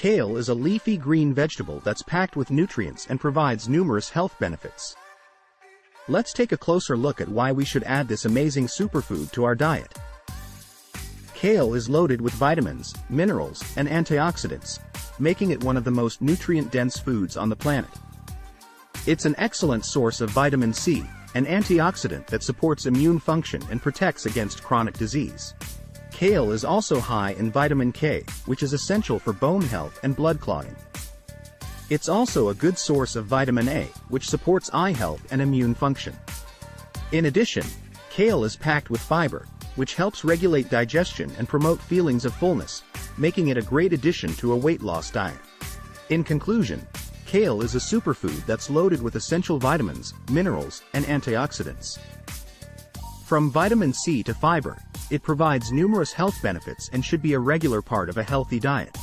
Kale is a leafy green vegetable that's packed with nutrients and provides numerous health benefits. Let's take a closer look at why we should add this amazing superfood to our diet. Kale is loaded with vitamins, minerals, and antioxidants, making it one of the most nutrient-dense foods on the planet. It's an excellent source of vitamin C, an antioxidant that supports immune function and protects against chronic disease. Kale is also high in vitamin K, which is essential for bone health and blood clotting. It's also a good source of vitamin A, which supports eye health and immune function. In addition, kale is packed with fiber, which helps regulate digestion and promote feelings of fullness, making it a great addition to a weight loss diet. In conclusion, kale is a superfood that's loaded with essential vitamins, minerals, and antioxidants. From vitamin C to fiber, it provides numerous health benefits and should be a regular part of a healthy diet.